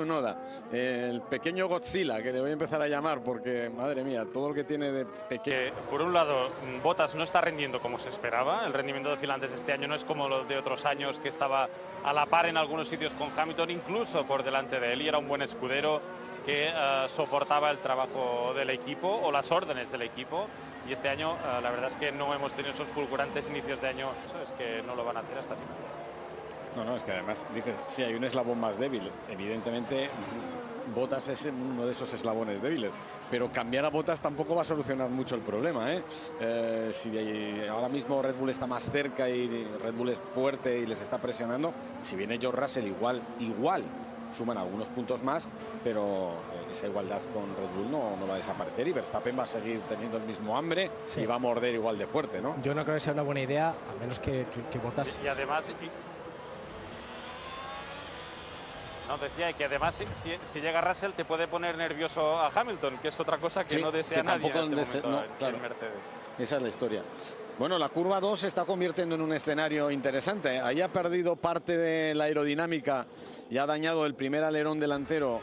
Tsunoda, el pequeño Godzilla, que le voy a empezar a llamar porque, madre mía, todo lo que tiene de pequeño. Por un lado, Bottas no está rendiendo como se esperaba. El rendimiento de finlandés este año no es como los de otros años, que estaba a la par en algunos sitios con Hamilton, incluso por delante de él, y era un buen escudero que soportaba el trabajo del equipo o las órdenes del equipo. Y este año la verdad es que no hemos tenido esos fulgurantes inicios de año. Eso es que no lo van a hacer hasta final. No, es que además, dices, sí, hay un eslabón más débil. Evidentemente, Bottas es uno de esos eslabones débiles. Pero cambiar a Bottas tampoco va a solucionar mucho el problema, ¿eh? Si ahora mismo Red Bull está más cerca y Red Bull es fuerte y les está presionando, si viene George Russell igual suman algunos puntos más, pero esa igualdad con Red Bull no va a desaparecer y Verstappen va a seguir teniendo el mismo hambre, sí, y va a morder igual de fuerte, ¿no? Yo no creo que sea una buena idea, a menos que Bottas... Y además... No, decía que además si llega Russell te puede poner nervioso a Hamilton, que es otra cosa que no desea nadie en este momento en Mercedes. Esa es la historia. Bueno, la curva 2 se está convirtiendo en un escenario interesante. Ahí ha perdido parte de la aerodinámica y ha dañado el primer alerón delantero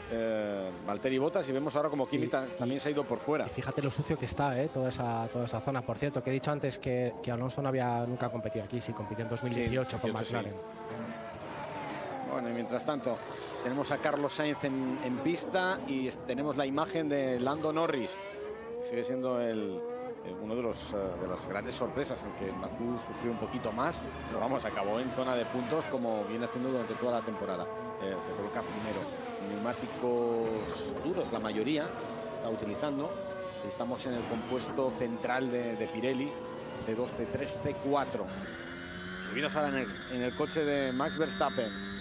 Valtteri Bottas, y vemos ahora como Kimi también se ha ido por fuera. Y fíjate lo sucio que está, toda esa zona. Por cierto, que he dicho antes que Alonso no había nunca competido aquí, sí compitió en 2018 con McLaren. Sí. Bueno, y mientras tanto tenemos a Carlos Sainz en pista y tenemos la imagen de Lando Norris. Sigue siendo uno de las grandes sorpresas, aunque Bakú sufrió un poquito más, pero vamos, acabó en zona de puntos como viene haciendo durante toda la temporada. Se coloca primero. Neumáticos duros, la mayoría está utilizando. Estamos en el compuesto central de Pirelli, C2, C3, C4. Subidos ahora en el coche de Max Verstappen.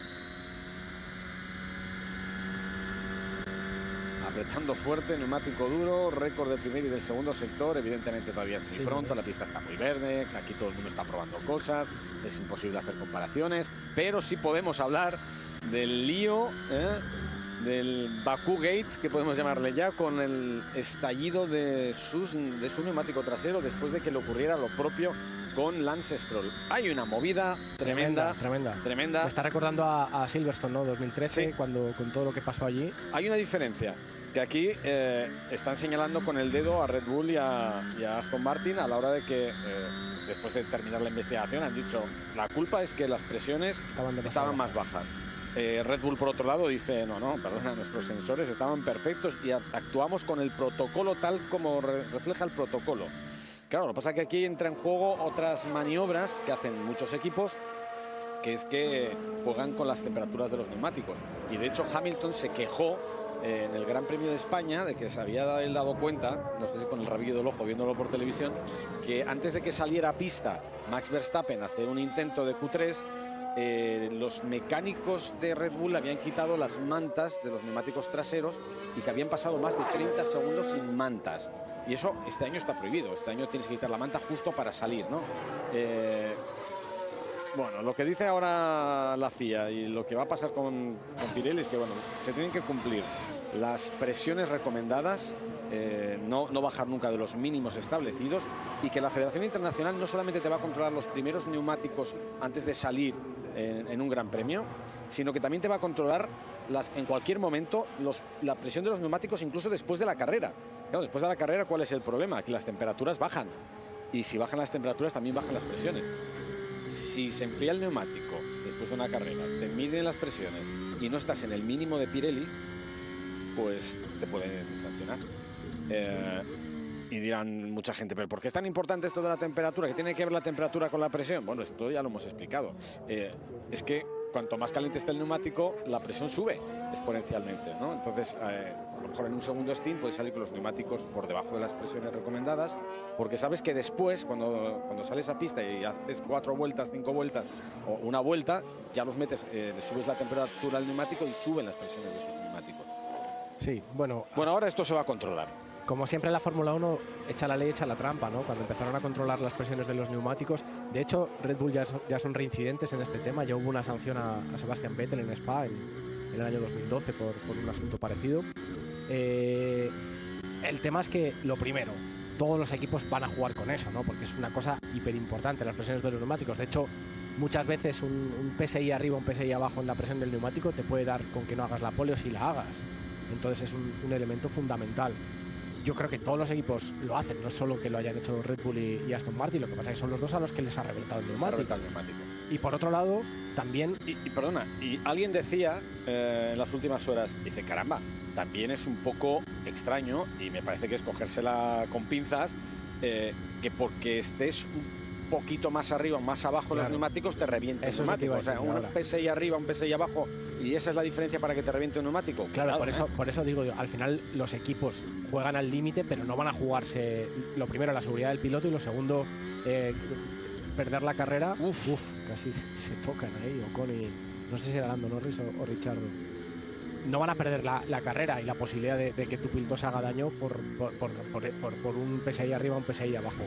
Apretando fuerte, neumático duro, récord del primer y del segundo sector. Evidentemente todavía es muy pronto, la pista está muy verde, aquí todo el mundo está probando cosas, es imposible hacer comparaciones, pero sí podemos hablar del lío, del Bakú Gate, que podemos llamarle ya, con el estallido de su neumático trasero después de que le ocurriera lo propio con Lance Stroll. Hay una movida tremenda. Me está recordando a Silverstone, ¿no? 2013, sí, cuando con todo lo que pasó allí. Hay una diferencia, que aquí están señalando con el dedo a Red Bull y a Aston Martin a la hora de que, después de terminar la investigación, han dicho la culpa es que las presiones estaban más bajas. Red Bull, por otro lado, dice no, perdona, nuestros sensores estaban perfectos y actuamos con el protocolo tal como refleja el protocolo. Claro, lo que pasa es que aquí entra en juego otras maniobras que hacen muchos equipos, que es que juegan con las temperaturas de los neumáticos. Y de hecho Hamilton se quejó en el Gran Premio de España de que se había dado cuenta, no sé si con el rabillo del ojo viéndolo por televisión, que antes de que saliera a pista Max Verstappen a hacer un intento de Q3, los mecánicos de Red Bull habían quitado las mantas de los neumáticos traseros y que habían pasado más de 30 segundos sin mantas. Y eso este año está prohibido. Este año tienes que quitar la manta justo para salir, ¿no? Bueno, lo que dice ahora la FIA y lo que va a pasar con Pirelli es que, bueno, se tienen que cumplir las presiones recomendadas, no bajar nunca de los mínimos establecidos, y que la Federación Internacional no solamente te va a controlar los primeros neumáticos antes de salir en un gran premio, sino que también te va a controlar en cualquier momento la presión de los neumáticos, incluso después de la carrera. Claro, después de la carrera, ¿cuál es el problema? Que las temperaturas bajan. Y si bajan las temperaturas, también bajan las presiones. Si se enfría el neumático después de una carrera, te miden las presiones y no estás en el mínimo de Pirelli, pues te pueden sancionar. Y dirán mucha gente, ¿pero por qué es tan importante esto de la temperatura? ¿Qué tiene que ver la temperatura con la presión? Bueno, esto ya lo hemos explicado. Es que cuanto más caliente esté el neumático, la presión sube exponencialmente, ¿no? Entonces, a lo mejor en un segundo stint puedes salir con los neumáticos por debajo de las presiones recomendadas, porque sabes que después, cuando sales a pista y haces 4 vueltas, 5 vueltas o una vuelta, ya los metes, subes la temperatura al neumático y suben las presiones de esos neumáticos. Sí, bueno, ahora esto se va a controlar. Como siempre en la Fórmula 1, echa la ley, echa la trampa, ¿no? Cuando empezaron a controlar las presiones de los neumáticos. De hecho, Red Bull ya son reincidentes en este tema. Ya hubo una sanción a Sebastian Vettel en Spa en el año 2012 por un asunto parecido. El tema es que, lo primero, todos los equipos van a jugar con eso, ¿no? Porque es una cosa hiper importante, las presiones de los neumáticos. De hecho, muchas veces un PSI arriba, un PSI abajo en la presión del neumático te puede dar con que no hagas la pole o si la hagas. Entonces es un elemento fundamental. Yo creo que todos los equipos lo hacen, no es solo que lo hayan hecho Red Bull y Aston Martin, lo que pasa es que son los dos a los que les ha reventado el neumático. Y por otro lado, también... Y perdona, y alguien decía en las últimas horas, dice, caramba, también es un poco extraño, y me parece que es cogérsela con pinzas, que porque estés un poquito más arriba o más abajo los neumáticos te reviente el neumático. O sea, un PSI arriba, un PSI abajo, y esa es la diferencia para que te reviente un neumático. Claro, por eso digo, al final los equipos juegan al límite, pero no van a jugarse, lo primero, la seguridad del piloto, y lo segundo, perder la carrera. Casi se tocan ahí, Ocon y no sé si era Lando Norris o Ricciardo. No van a perder la carrera y la posibilidad de que tu piloto se haga daño por un PSI arriba o un PSI abajo.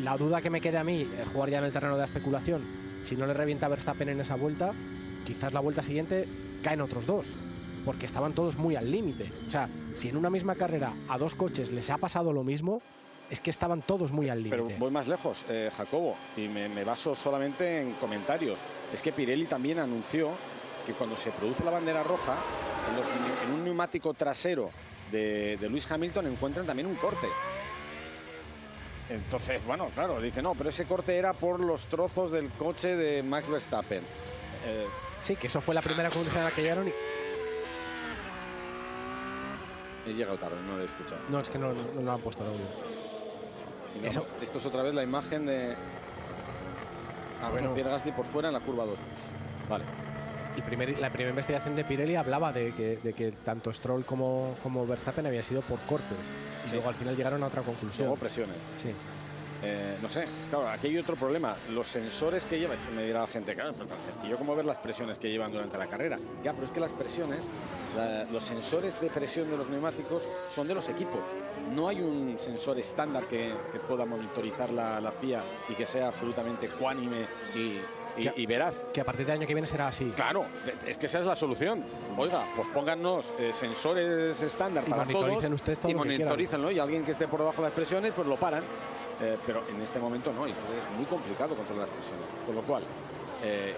La duda que me queda a mí, jugar ya en el terreno de la especulación, si no le revienta a Verstappen en esa vuelta, quizás la vuelta siguiente caen otros dos, porque estaban todos muy al límite. O sea, si en una misma carrera a dos coches les ha pasado lo mismo, es que estaban todos muy al límite. Pero voy más lejos, Jacobo, y me baso solamente en comentarios. Es que Pirelli también anunció que cuando se produce la bandera roja, en un neumático trasero de Lewis Hamilton encuentran también un corte. Entonces, bueno, claro, dice, no, pero ese corte era por los trozos del coche de Max Verstappen. Sí, que eso fue la primera conclusión a la que llegaron. He llegado tarde, no lo he escuchado. No, es que no han puesto el audio. Eso. Esto es otra vez la imagen de Pierre Gasly por fuera en la curva 2. Vale. La primera investigación de Pirelli hablaba de que tanto Stroll como Verstappen había sido por cortes. Sí. Y luego al final llegaron a otra conclusión. Luego presiones. Sí. No sé, claro, aquí hay otro problema. Los sensores que lleva, me dirá la gente, claro, pero tan sencillo como ver las presiones que llevan durante la carrera. Ya, pero es que las presiones, los sensores de presión de los neumáticos son de los equipos. No hay un sensor estándar que pueda monitorizar la FIA y que sea absolutamente ecuánime y veraz. Que a partir del año que viene será así. Claro, es que esa es la solución. Oiga, pues póngannos sensores estándar para todos y monitorícenlo, y alguien que esté por debajo de las presiones pues lo paran. Pero en este momento no, y es muy complicado controlar las presiones. Con lo cual,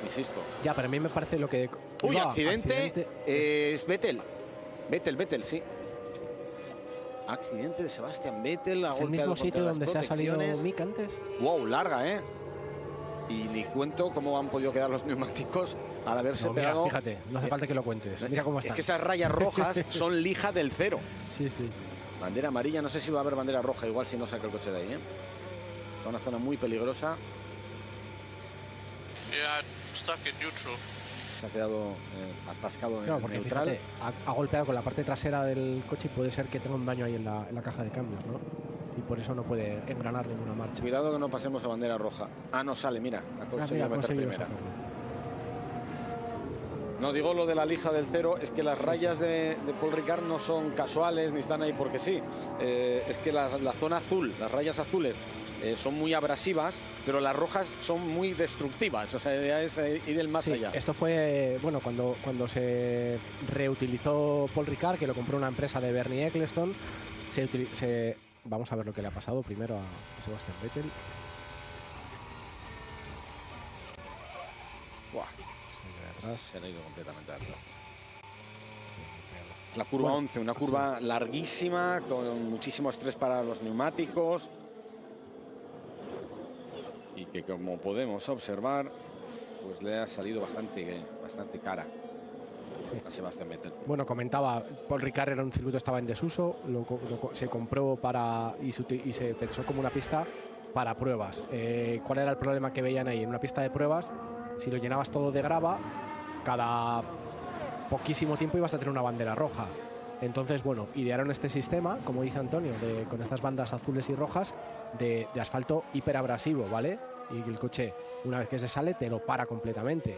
insisto. Ya, pero a mí me parece lo que... Uy, accidente. Es Vettel, sí. Accidente de Sebastian Vettel. ¿Es el mismo sitio donde se ha salido Mick antes? Wow, larga, ¿eh? Y ni cuento cómo han podido quedar los neumáticos al haberse pegado. Fíjate, no hace falta que lo cuentes. Mira cómo están. Es que esas rayas rojas son lija del cero. Sí, sí. Bandera amarilla, no sé si va a haber bandera roja, igual si no saca el coche de ahí, ¿eh? Es una zona muy peligrosa. Se ha quedado atascado en neutral. Fíjate, ha golpeado con la parte trasera del coche y puede ser que tenga un daño ahí en la caja de cambios, ¿no? Y por eso no puede engranar ninguna marcha. Cuidado que no pasemos a bandera roja. Ah, no sale, mira. Ha conseguido meter primera. No digo lo de la lija del cero, es que las rayas de Paul Ricard no son casuales ni están ahí porque sí. Es que la zona azul, las rayas azules, son muy abrasivas, pero las rojas son muy destructivas. O sea, ya es ir el más allá. Esto fue, bueno, cuando se reutilizó Paul Ricard, que lo compró una empresa de Bernie Ecclestone, vamos a ver lo que le ha pasado primero a Sebastian Vettel. Se ha ido completamente atrás. La curva 11, una curva larguísima, con muchísimo estrés para los neumáticos. Y que, como podemos observar, pues le ha salido bastante cara a Sebastian Vettel. Bueno, comentaba, Paul Ricard era un circuito que estaba en desuso, se compró y se pensó como una pista para pruebas. ¿Cuál era el problema que veían ahí? En una pista de pruebas, si lo llenabas todo de grava, cada poquísimo tiempo ibas a tener una bandera roja. Entonces, bueno, idearon este sistema, como dice Antonio, con estas bandas azules y rojas de asfalto hiperabrasivo, ¿vale? Y el coche, una vez que se sale, te lo para completamente.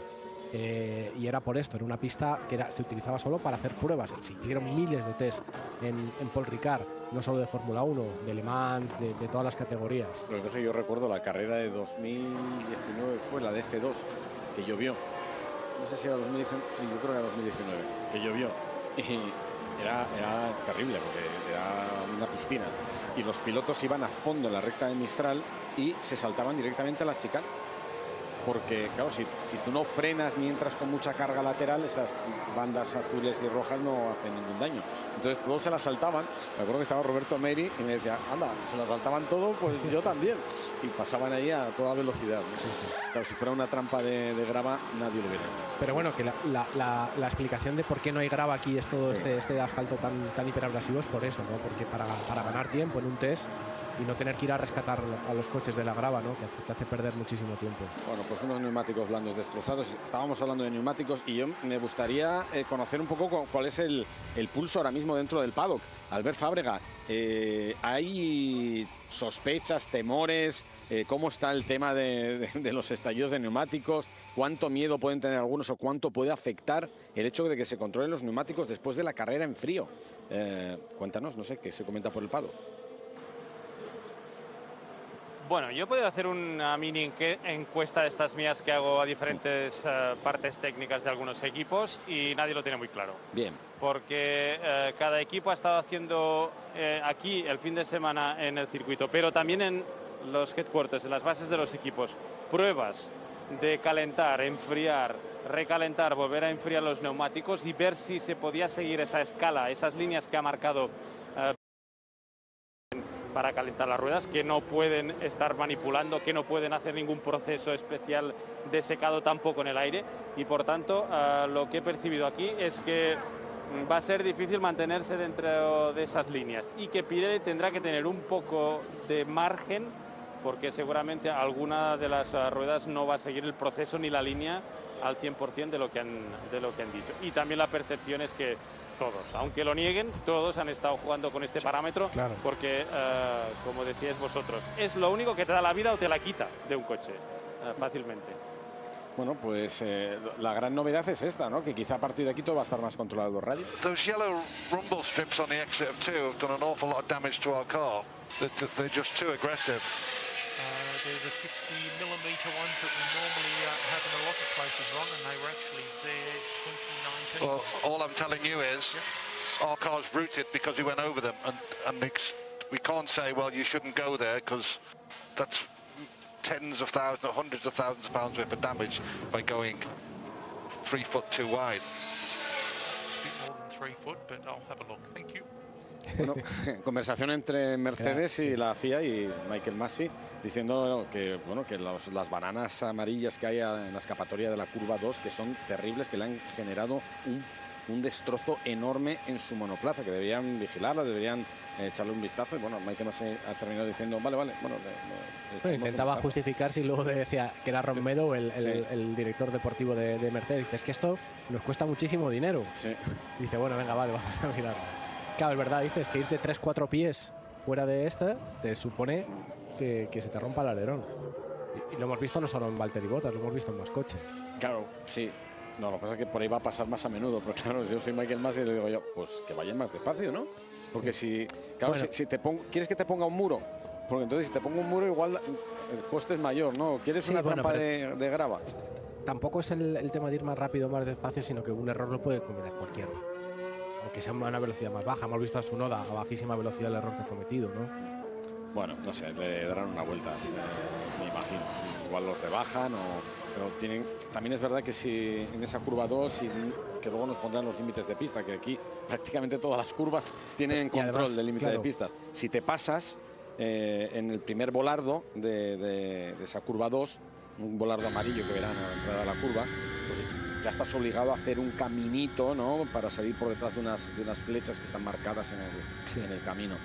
Y era por esto, era una pista que se utilizaba solo para hacer pruebas. Se hicieron miles de test en Paul Ricard, no solo de Fórmula 1, de Le Mans, de todas las categorías. Pero entonces yo recuerdo la carrera de 2019, fue la de F2, que llovió. No sé si era 2019, sí, yo creo que era 2019, que llovió. Y era terrible, porque era una piscina. Y los pilotos iban a fondo en la recta de Mistral y se saltaban directamente a la chicane. porque claro, si tú no frenas ni entras con mucha carga lateral, esas bandas azules y rojas no hacen ningún daño. Entonces todos se las saltaban. Me acuerdo que estaba Roberto Meri y me decía, anda, se las saltaban todo, pues yo también. Y pasaban ahí a toda velocidad, ¿no? Sí, sí. Claro, si fuera una trampa de grava, nadie lo hubiera hecho. Pero bueno, que la explicación de por qué no hay grava aquí es todo este asfalto tan hiperabrasivo es por eso, ¿no? Porque para ganar tiempo en un test y no tener que ir a rescatar a los coches de la grava, ¿no? Que te hace perder muchísimo tiempo. Bueno, pues unos neumáticos blandos destrozados. Estábamos hablando de neumáticos y yo me gustaría conocer un poco cuál es el pulso ahora mismo dentro del paddock. Albert Fábrega, ¿hay sospechas, temores? ¿Cómo está el tema de los estallidos de neumáticos? ¿Cuánto miedo pueden tener algunos o cuánto puede afectar el hecho de que se controlen los neumáticos después de la carrera en frío? Cuéntanos, no sé, ¿qué se comenta por el paddock? Bueno, yo puedo hacer una mini encuesta de estas mías que hago a diferentes partes técnicas de algunos equipos y nadie lo tiene muy claro. Bien. Porque cada equipo ha estado haciendo aquí el fin de semana en el circuito, pero también en los headquarters, en las bases de los equipos, pruebas de calentar, enfriar, recalentar, volver a enfriar los neumáticos y ver si se podía seguir esa escala, esas líneas que ha marcado para calentar las ruedas, que no pueden estar manipulando, que no pueden hacer ningún proceso especial de secado tampoco en el aire, y por tanto lo que he percibido aquí es que va a ser difícil mantenerse dentro de esas líneas y que Pirelli tendrá que tener un poco de margen porque seguramente alguna de las ruedas no va a seguir el proceso ni la línea al 100% de lo que han dicho. Y también la percepción es que todos, aunque lo nieguen, todos han estado jugando con este parámetro, claro. Porque, como decíais vosotros, es lo único que te da la vida o te la quita de un coche fácilmente. Bueno, pues la gran novedad es esta, ¿no? Que quizá a partir de aquí todo va a estar más controlado radio. Those yellow rumble strips on the exit of 2 have done an awful lot of damage to our car. They're just too aggressive. They're the 50mm ones that we normally have in a lot of places wrong, and they were actually there 2019. Well, all I'm telling you is our car's rooted because we went over them, and we can't say, well, you shouldn't go there, because that's tens of thousands or hundreds of thousands of pounds worth of damage by going 3 foot too wide. It's a bit more than 3 foot, but I'll have a look. Thank you. Bueno, conversación entre Mercedes y la FIA y Michael Masi diciendo que, bueno, que las bananas amarillas que hay en la escapatoria de la curva 2, que son terribles, que le han generado un destrozo enorme en su monoplaza, que deberían vigilarla, deberían echarle un vistazo. Y bueno, Michael Masi ha terminado diciendo, vale, bueno. Intentaba justificar si luego decía que era Ron Meadow, el director deportivo de Mercedes. Dice, es que esto nos cuesta muchísimo dinero. Sí. Dice, bueno, venga, vale, vamos a mirar. Claro, es verdad, dices que irte 3-4 pies fuera de esta te supone que se te rompa el alerón. Y lo hemos visto no solo en Valtteri Bottas, lo hemos visto en más coches. Claro, sí. No, lo que pasa es que por ahí va a pasar más a menudo. Pero claro, yo soy Michael Masi y le digo yo, pues que vayan más despacio, ¿no? Porque si ¿quieres que te ponga un muro? Porque entonces si te pongo un muro igual el coste es mayor, ¿no? ¿Quieres una trampa de grava? Tampoco es el tema de ir más rápido o más despacio, sino que un error lo puede cometer cualquiera. Aunque sea a una velocidad más baja. Hemos visto a Tsunoda a bajísima velocidad el error que ha cometido, ¿no? Bueno, no sé, le darán una vuelta, me imagino. Igual los rebajan pero tienen. También es verdad que si en esa curva 2, que luego nos pondrán los límites de pista, que aquí prácticamente todas las curvas tienen control del límite de pistas. Si te pasas en el primer volardo de esa curva 2, un volardo amarillo que verán a la entrada de la curva, pues ya estás obligado a hacer un caminito, ¿no? Para salir por detrás de unas flechas que están marcadas en el camino.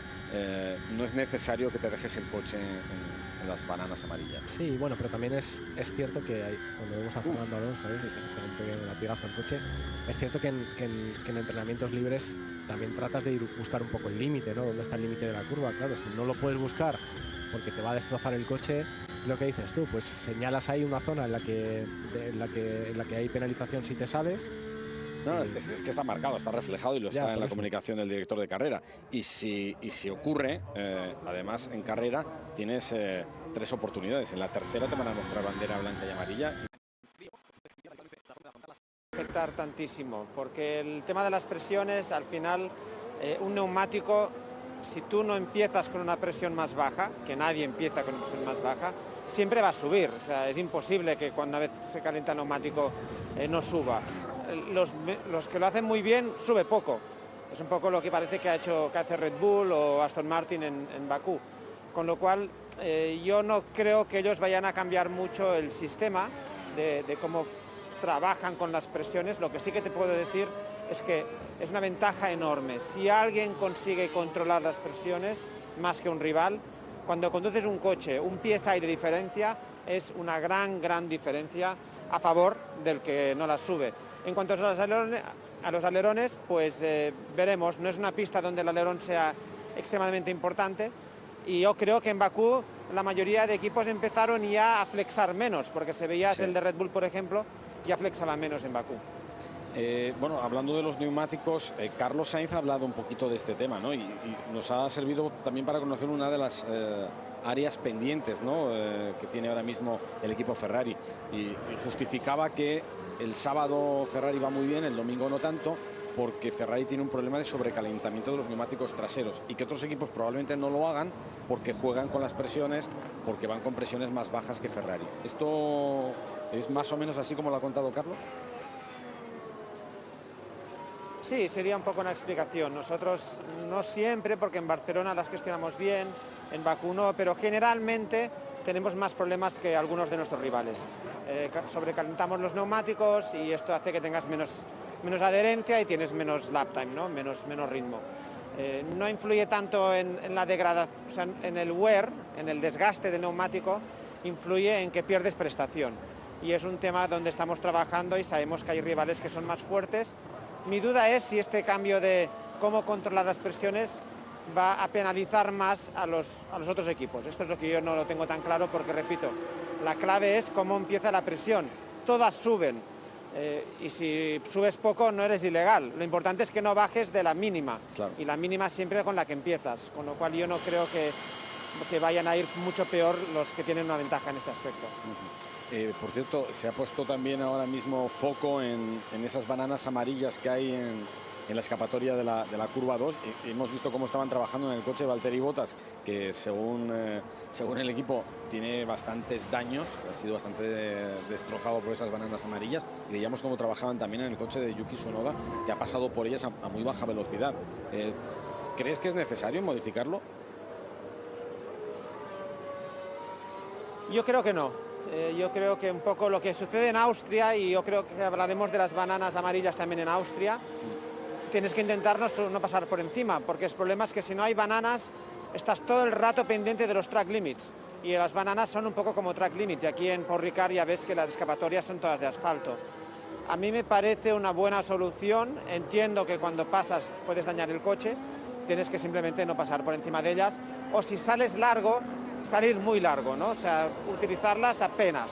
No es necesario que te dejes el coche en las bananas amarillas. Sí, bueno, pero también es cierto que cuando vemos a Fernando Alonso, ¿sabes? Con un pequeño latigazo en coche, es cierto que en entrenamientos libres también tratas de buscar un poco el límite, ¿no? ¿Dónde está el límite de la curva? Claro, si no lo puedes buscar porque te va a destrozar el coche, lo que dices tú, pues señalas ahí una zona en la que hay penalización si te sales. No, es que está marcado, está reflejado y lo está en la comunicación del director de carrera. Y si ocurre, además en carrera tienes 3 oportunidades. En la tercera te van a mostrar bandera blanca y amarilla. Afectar tantísimo, porque el tema de las presiones, al final, un neumático, si tú no empiezas con una presión más baja, que nadie empieza con una presión más baja, siempre va a subir. O sea, es imposible que cuando una vez se calienta el neumático no suba. Los que lo hacen muy bien sube poco. Es un poco lo que parece que hace Red Bull o Aston Martin en Bakú. Con lo cual, yo no creo que ellos vayan a cambiar mucho el sistema de cómo trabajan con las presiones. Lo que sí que te puedo decir es que es una ventaja enorme. Si alguien consigue controlar las presiones más que un rival, cuando conduces un coche, un PSI de diferencia es una gran diferencia a favor del que no las sube. En cuanto a los alerones, pues veremos. No es una pista donde el alerón sea extremadamente importante, y yo creo que en Bakú la mayoría de equipos empezaron ya a flexar menos, porque se veía el de Red Bull, por ejemplo, ya flexaba menos en Bakú. Bueno, hablando de los neumáticos, Carlos Sainz ha hablado un poquito de este tema, ¿no? Y nos ha servido también para conocer una de las áreas pendientes, ¿no? Que tiene ahora mismo el equipo Ferrari. Y justificaba que el sábado Ferrari va muy bien, el domingo no tanto, porque Ferrari tiene un problema de sobrecalentamiento de los neumáticos traseros, y que otros equipos probablemente no lo hagan porque juegan con las presiones, porque van con presiones más bajas que Ferrari. ¿Esto es más o menos así como lo ha contado Carlos? Sí, sería un poco una explicación. Nosotros no siempre, porque en Barcelona las gestionamos bien, en Bakú no, pero generalmente tenemos más problemas que algunos de nuestros rivales. Sobrecalentamos los neumáticos y esto hace que tengas menos adherencia y tienes menos lap time, ¿no? menos ritmo. No influye tanto en la degradación, o sea, en el wear, en el desgaste del neumático, influye en que pierdes prestación. Y es un tema donde estamos trabajando y sabemos que hay rivales que son más fuertes. Mi duda es si este cambio de cómo controlar las presiones va a penalizar más a los otros equipos. Esto es lo que yo no lo tengo tan claro, porque, repito, la clave es cómo empieza la presión. Todas suben, y si subes poco no eres ilegal. Lo importante es que no bajes de la mínima, claro. Y la mínima siempre con la que empiezas, con lo cual yo no creo que vayan a ir mucho peor los que tienen una ventaja en este aspecto. Por cierto, se ha puesto también ahora mismo foco en esas bananas amarillas que hay en la escapatoria de la curva 2. Y hemos visto cómo estaban trabajando en el coche de Valtteri Bottas, que según el equipo tiene bastantes daños, ha sido bastante destrozado por esas bananas amarillas. Y veíamos cómo trabajaban también en el coche de Yuki Tsunoda, que ha pasado por ellas a muy baja velocidad. ¿Crees que es necesario modificarlo? Yo creo que no. Yo creo que un poco lo que sucede en Austria, y yo creo que hablaremos de las bananas amarillas también en Austria, tienes que intentar no pasar por encima, porque el problema es que si no hay bananas, estás todo el rato pendiente de los track limits, y las bananas son un poco como track limits, y aquí en Paul Ricard ya ves que las escapatorias son todas de asfalto. A mí me parece una buena solución. Entiendo que cuando pasas puedes dañar el coche, tienes que simplemente no pasar por encima de ellas, o si sales largo, salir muy largo, ¿no? O sea, utilizarlas apenas.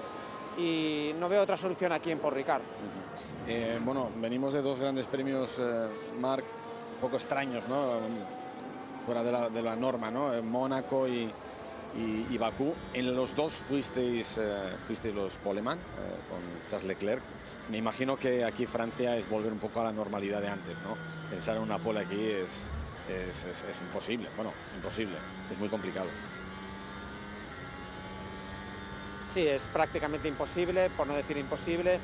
Y no veo otra solución aquí en Paul Ricard. Bueno, venimos de dos grandes premios, Marc, un poco extraños, ¿no? Fuera de la norma, ¿no? Mónaco y Bakú. En los dos fuisteis los poleman con Charles Leclerc. Me imagino que aquí Francia es volver un poco a la normalidad de antes, ¿no? Pensar en una pole aquí es imposible. Bueno, imposible, es muy complicado. Sí, es prácticamente imposible, por no decir imposible.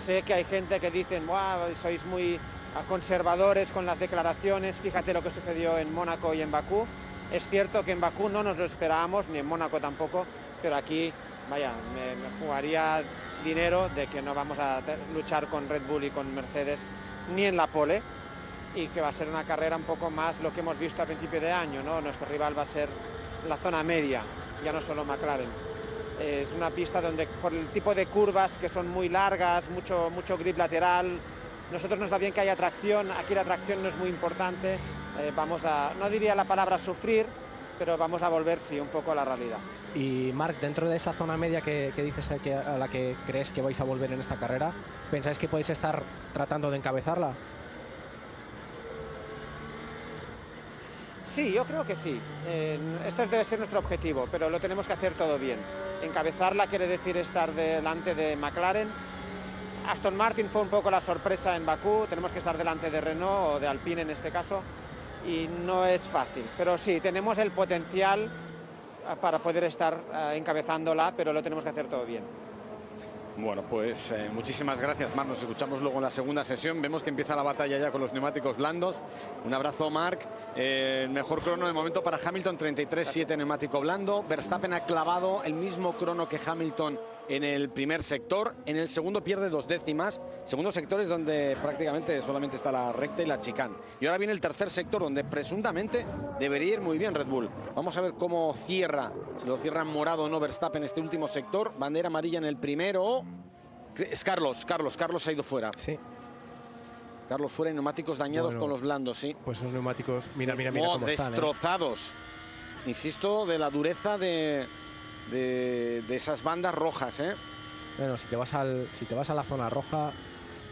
Sé que hay gente que dicen, wow, sois muy conservadores con las declaraciones, fíjate lo que sucedió en Mónaco y en Bakú. Es cierto que en Bakú no nos lo esperábamos, ni en Mónaco tampoco, pero aquí, vaya, me jugaría dinero de que no vamos a luchar con Red Bull y con Mercedes ni en la pole, y que va a ser una carrera un poco más lo que hemos visto a principio de año, ¿no? Nuestro rival va a ser la zona media, ya no solo McLaren. Es una pista donde, por el tipo de curvas que son muy largas, mucho grip lateral, nosotros nos va bien que haya tracción. Aquí la tracción no es muy importante. Vamos a, no diría la palabra sufrir, pero vamos a volver, sí, un poco a la realidad. Y Marc, dentro de esa zona media que dices a la que crees que vais a volver en esta carrera, ¿pensáis que podéis estar tratando de encabezarla? Sí, yo creo que sí. Esto debe ser nuestro objetivo, pero lo tenemos que hacer todo bien. Encabezarla quiere decir estar delante de McLaren. Aston Martin fue un poco la sorpresa en Bakú, tenemos que estar delante de Renault o de Alpine en este caso, y no es fácil. Pero sí, tenemos el potencial para poder estar encabezándola, pero lo tenemos que hacer todo bien. Bueno, pues muchísimas gracias, Marc. Nos escuchamos luego en la segunda sesión. Vemos que empieza la batalla ya con los neumáticos blandos. Un abrazo, Marc. El mejor crono de momento para Hamilton, 33.7 neumático blando. Verstappen ha clavado el mismo crono que Hamilton en el primer sector. En el segundo pierde 2 décimas. Segundo sector es donde prácticamente solamente está la recta y la chicane. Y ahora viene el tercer sector, donde presuntamente debería ir muy bien Red Bull. Vamos a ver cómo cierra, si lo cierra en morado o no Verstappen este último sector. Bandera amarilla en el primero. Es Carlos se ha ido fuera. Sí. Carlos fuera y neumáticos dañados con los blandos, sí. Pues esos neumáticos, mira sí, cómo destrozados. Están, Insisto, de la dureza de esas bandas rojas, Bueno, si te vas a la zona roja,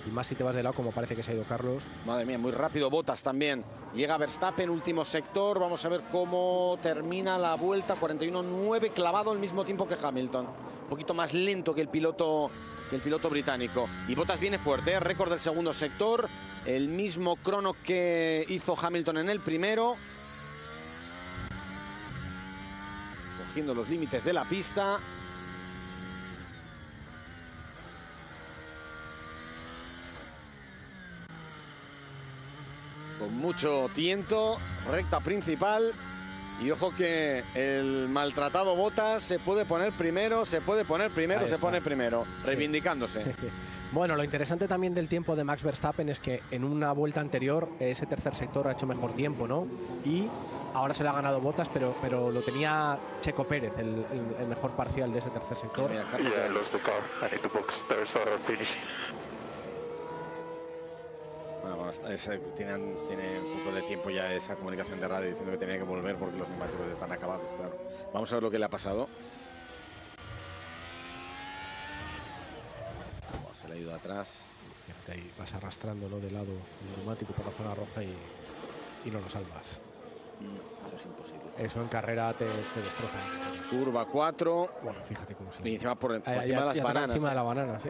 y más si te vas de lado, como parece que se ha ido Carlos. Madre mía, muy rápido Bottas también. Llega Verstappen, último sector. Vamos a ver cómo termina la vuelta. 41.9, clavado al mismo tiempo que Hamilton. Un poquito más lento que el piloto británico. Y Bottas viene fuerte, récord del segundo sector. El mismo crono que hizo Hamilton en el primero. Cogiendo los límites de la pista. Con mucho tiento, recta principal. Y ojo que el maltratado Bottas se puede poner primero, se pone primero, reivindicándose. Bueno, lo interesante también del tiempo de Max Verstappen es que en una vuelta anterior ese tercer sector ha hecho mejor tiempo, ¿no? Y ahora se lo ha ganado Bottas, pero lo tenía Checo Pérez, el mejor parcial de ese tercer sector. Tiene un poco de tiempo ya esa comunicación de radio diciendo que tenía que volver porque los neumáticos están acabados, claro. Vamos a ver lo que le ha pasado. Se le ha ido atrás. Fíjate ahí, vas arrastrándolo de lado el neumático por la zona roja y no lo salvas. No, eso es imposible. Eso en carrera te destroza. Curva 4. Bueno, fíjate cómo se... Y encima por encima de las bananas. Encima de la banana, sí.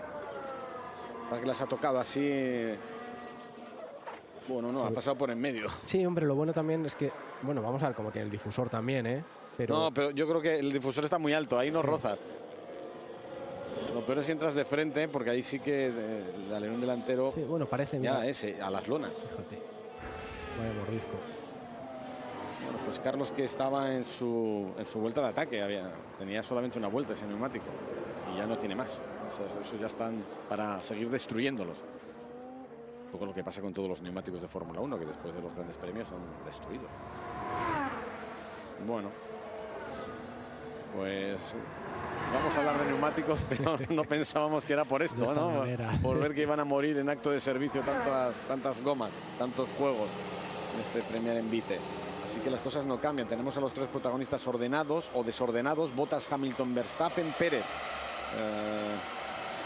Para que las ha tocado así... Bueno, no, ha pasado por en medio. Sí, hombre, lo bueno también es que... Bueno, vamos a ver cómo tiene el difusor también, ¿eh? No, pero yo creo que el difusor está muy alto, ahí no rozas. Lo peor es si entras de frente, porque ahí sí que el alerón delantero... Sí, bueno, parece... Ya a las lonas. Fíjate. Vaya mordisco. Bueno, pues Carlos, que estaba en su vuelta de ataque, tenía solamente una vuelta ese neumático. Y ya no tiene más. Eso ya están para seguir destruyéndolos. Un poco lo que pasa con todos los neumáticos de Fórmula 1, que después de los grandes premios son destruidos. Bueno, pues vamos a hablar de neumáticos, pero no pensábamos que era por esto, ¿no? Por ver que iban a morir en acto de servicio tantas gomas, tantos juegos en este Premier en Vite. Así que las cosas no cambian. Tenemos a los 3 protagonistas ordenados o desordenados: Bottas, Hamilton, Verstappen, Pérez.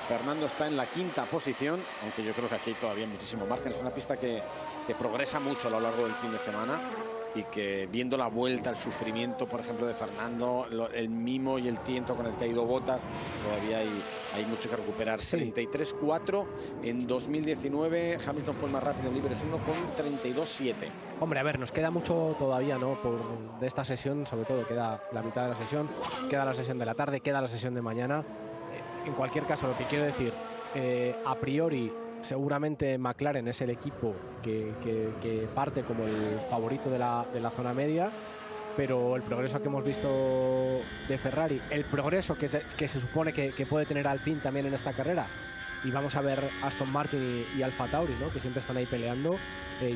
Fernando está en la 5ª posición, aunque yo creo que aquí hay todavía muchísimo margen. Es una pista que progresa mucho a lo largo del fin de semana y que, viendo la vuelta, el sufrimiento, por ejemplo, de Fernando, el mimo y el tiento con el que ha ido Bottas, todavía hay mucho que recuperar. Sí. 33.4 en 2019. Hamilton fue el más rápido en Libres 1 con 32.7. Hombre, a ver, nos queda mucho todavía, ¿no? De esta sesión, sobre todo queda la mitad de la sesión, queda la sesión de la tarde, queda la sesión de mañana. En cualquier caso, lo que quiero decir, a priori, seguramente McLaren es el equipo que parte como el favorito de la zona media, pero el progreso que hemos visto de Ferrari, el progreso que se supone que puede tener Alpine también en esta carrera, y vamos a ver Aston Martin y Alfa Tauri, ¿no? Que siempre están ahí peleando,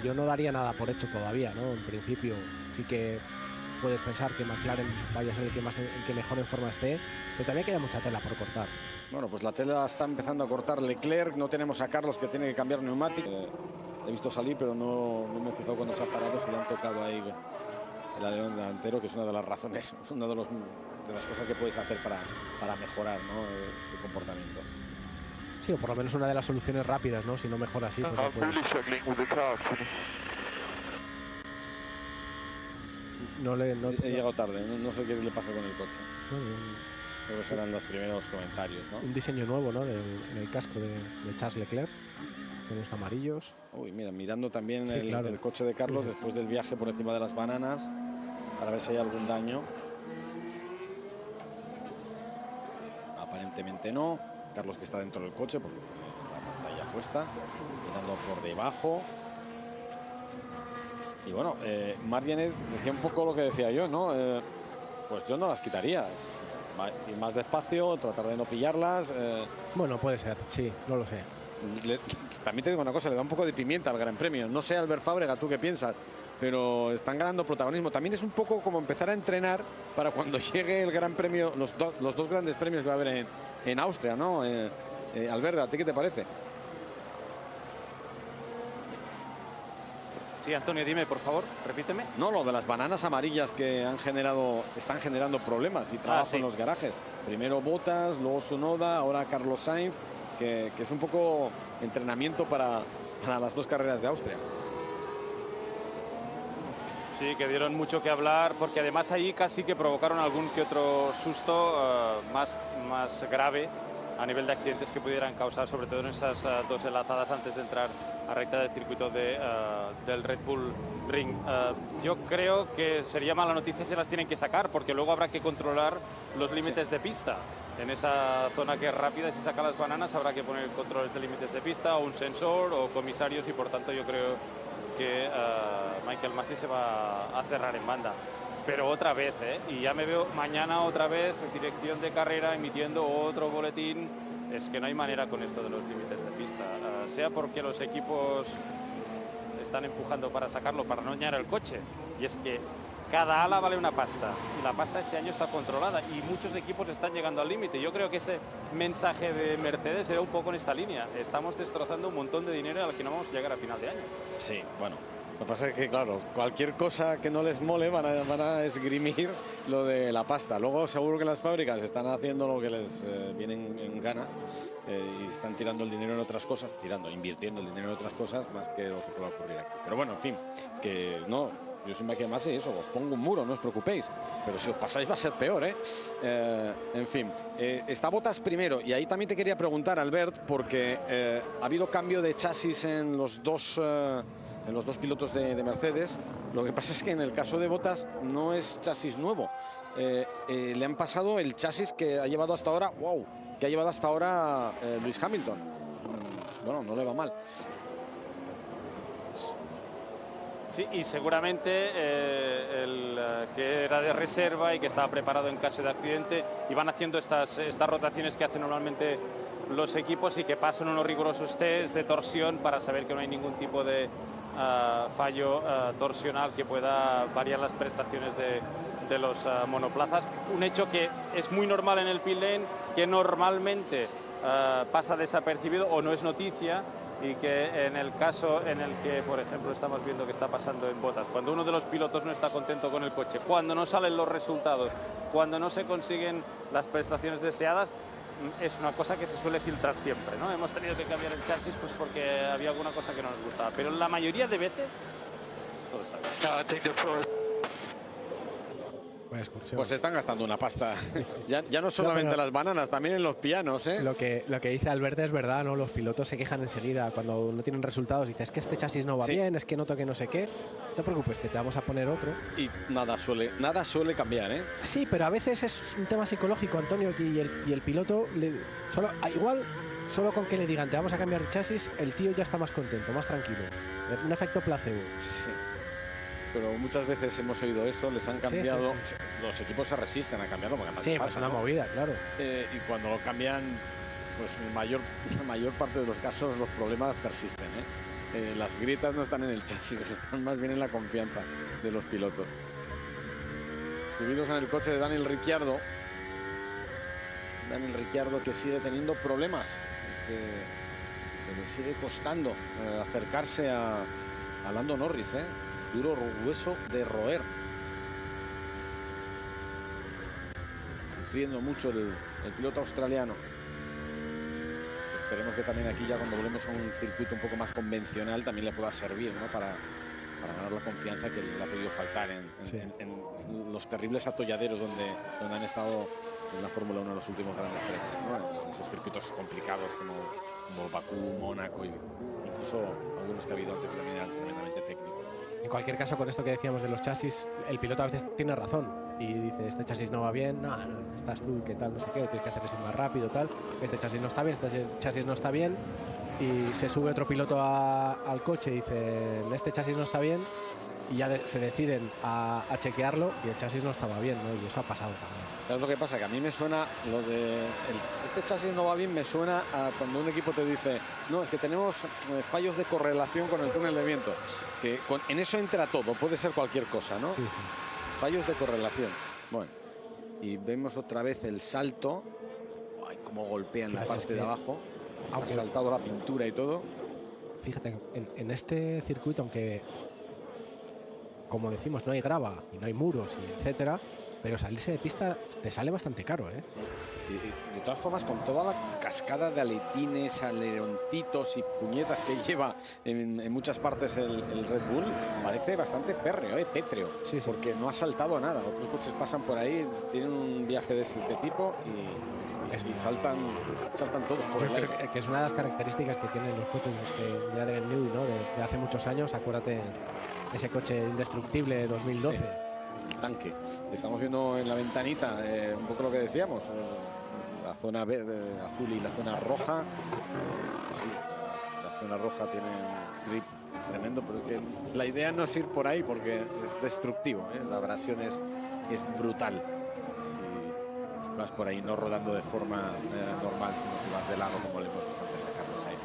yo no daría nada por hecho todavía, ¿no? En principio sí que puedes pensar que McLaren vaya a ser el que mejor en forma esté, pero todavía queda mucha tela por cortar. Bueno, pues la tela está empezando a cortar Leclerc. No tenemos a Carlos, que tiene que cambiar neumático. He visto salir, pero no me he fijado cuando se ha parado, si le han tocado ahí el alerón delantero, que es una de las razones, una de las cosas que puedes hacer para mejorar, ¿no? Ese comportamiento. Sí, o por lo menos una de las soluciones rápidas, ¿no? Si no mejora así, pues He llegado tarde, no sé qué le pasa con el coche. Creo que serán los primeros comentarios, ¿no? Un diseño nuevo, ¿no? En el casco de Charles Leclerc, con los amarillos. Uy, mira, mirando también sí, claro. el coche de Carlos después del viaje por encima de las bananas, para ver si hay algún daño. evidentemente no. Carlos, que está dentro del coche porque la pantalla puesta, mirando por debajo. Y bueno, Marjanet decía un poco lo que decía yo, ¿no? Pues yo no las quitaría. Ir más despacio, tratar de no pillarlas. Bueno, puede ser, sí, no lo sé. También te digo una cosa, le da un poco de pimienta al Gran Premio. No sé, Albert Fábrega, ¿tú qué piensas? Pero están ganando protagonismo. También es un poco como empezar a entrenar para cuando llegue el Gran Premio, los dos grandes premios que va a haber en Austria, ¿no? Albert, ¿a ti qué te parece? Sí, Antonio, dime, por favor, repíteme. No, lo de las bananas amarillas que están generando problemas y trabajo en los garajes. Primero Bottas, luego Tsunoda, ahora Carlos Sainz, que es un poco entrenamiento para las dos carreras de Austria. Sí, que dieron mucho que hablar, porque además ahí casi que provocaron algún que otro susto más grave a nivel de accidentes que pudieran causar, sobre todo en esas dos enlazadas antes de entrar a recta del circuito del Red Bull Ring. Yo creo que sería mala noticia si las tienen que sacar, porque luego habrá que controlar los límites de pista. En esa zona que es rápida, si saca las bananas, habrá que poner controles de límites de pista, o un sensor, o comisarios, y por tanto yo creo que Michael Masi se va a cerrar en banda. Pero otra vez, y ya me veo mañana otra vez, dirección de carrera, emitiendo otro boletín. Es que no hay manera con esto de los límites de pista. Sea porque los equipos están empujando para sacarlo, para no dañar el coche. Y es que cada ala vale una pasta. Y la pasta este año está controlada. Y muchos equipos están llegando al límite. Yo creo que ese mensaje de Mercedes era un poco en esta línea. Estamos destrozando un montón de dinero al que no vamos a llegar a final de año. Sí, bueno. Lo que pasa es que, claro, cualquier cosa que no les mole van a esgrimir lo de la pasta. Luego seguro que las fábricas están haciendo lo que les viene en gana y están tirando el dinero en otras cosas, invirtiendo el dinero en otras cosas más que lo que pueda ocurrir aquí. Pero bueno, en fin, que no, yo soy Michael Masi, eso, os pongo un muro, no os preocupéis. Pero si os pasáis va a ser peor, en fin, está Bottas primero, y ahí también te quería preguntar, Albert, porque ha habido cambio de chasis en los dos pilotos de Mercedes. Lo que pasa es que en el caso de Bottas no es chasis nuevo. Le han pasado el chasis que ha llevado hasta ahora, Lewis Hamilton. Bueno, no le va mal. Sí, y seguramente el que era de reserva y que estaba preparado en caso de accidente, iban haciendo estas rotaciones que hacen normalmente los equipos y que pasan unos rigurosos test de torsión para saber que no hay ningún tipo de fallo torsional que pueda variar las prestaciones de los monoplazas. Un hecho que es muy normal en el pit lane, que normalmente pasa desapercibido o no es noticia, y que en el caso en el que, por ejemplo, estamos viendo que está pasando en Bottas, cuando uno de los pilotos no está contento con el coche, cuando no salen los resultados, cuando no se consiguen las prestaciones deseadas, es una cosa que se suele filtrar siempre, ¿no? Hemos tenido que cambiar el chasis pues porque había alguna cosa que no nos gustaba, pero la mayoría de veces todo está bien. Pues están gastando una pasta. Ya no solamente las bananas, también en los pianos, ¿eh? Lo que dice Albert es verdad, ¿no? Los pilotos se quejan enseguida cuando no tienen resultados. Dices, es que este chasis no va bien, es que noto que no sé qué. No te preocupes, que te vamos a poner otro. Y nada suele cambiar, ¿eh? Sí, pero a veces es un tema psicológico, Antonio, y el piloto, solo con que le digan, te vamos a cambiar el chasis, el tío ya está más contento, más tranquilo. Un efecto placebo. Sí. Pero muchas veces hemos oído eso, les han cambiado, los equipos se resisten a cambiarlo porque además pasa, es una movida, claro. Y cuando lo cambian, pues en la mayor parte de los casos los problemas persisten, ¿eh? Las grietas no están en el chasis, están más bien en la confianza de los pilotos. Subidos en el coche de Daniel Ricciardo que sigue teniendo problemas, que le sigue costando acercarse a Lando Norris, duro hueso de roer. Sufriendo mucho el piloto australiano. Esperemos que también aquí, ya cuando volvemos a un circuito un poco más convencional, también le pueda servir, ¿no? para ganar la confianza que le ha podido faltar en los terribles atolladeros donde han estado en la Fórmula 1 en los últimos grandes premios, ¿no? En esos circuitos complicados como Bakú, Mónaco y incluso algunos que ha habido antes, que también eran tremendamente técnicos. En cualquier caso, con esto que decíamos de los chasis, el piloto a veces tiene razón. y dice, este chasis no va bien, no, estás tú, qué tal, no sé qué, tienes que hacer eso más rápido, tal, este chasis no está bien, este chasis no está bien, y se sube otro piloto al coche y dice, este chasis no está bien, y ya se deciden a chequearlo y el chasis no estaba bien, ¿no? Y eso ha pasado también. ¿Sabes lo que pasa? Que a mí me suena lo de este chasis no va bien, me suena a cuando un equipo te dice, no, es que tenemos fallos de correlación con el túnel de viento, que en eso entra todo, puede ser cualquier cosa, ¿no? Sí. Fallos de correlación. Bueno, y vemos otra vez el salto, ay, cómo golpean la parte de abajo, ha saltado la pintura y todo. Fíjate, en este circuito, aunque como decimos, no hay grava y no hay muros, y etcétera, pero salirse de pista te sale bastante caro, ¿eh? Y de todas formas, con toda la cascada de aletines, aleroncitos y puñetas que lleva en muchas partes el Red Bull, parece bastante férreo, pétreo, sí. Porque no ha saltado nada. Otros coches pasan por ahí, tienen un viaje de este tipo y saltan todos por el aire. Que es una de las características que tienen los coches de Adrian Newey, ¿no? De hace muchos años. Acuérdate ese coche indestructible de 2012. Sí. El tanque. Estamos viendo en la ventanita un poco lo que decíamos, la zona verde, azul y la zona roja. Sí, la zona roja tiene un grip tremendo, pero es que la idea no es ir por ahí porque es destructivo, ¿eh? La abrasión es brutal. Si vas por ahí no rodando de forma normal, sino si vas de lado, como le hemos dicho antes a Carlos Sainz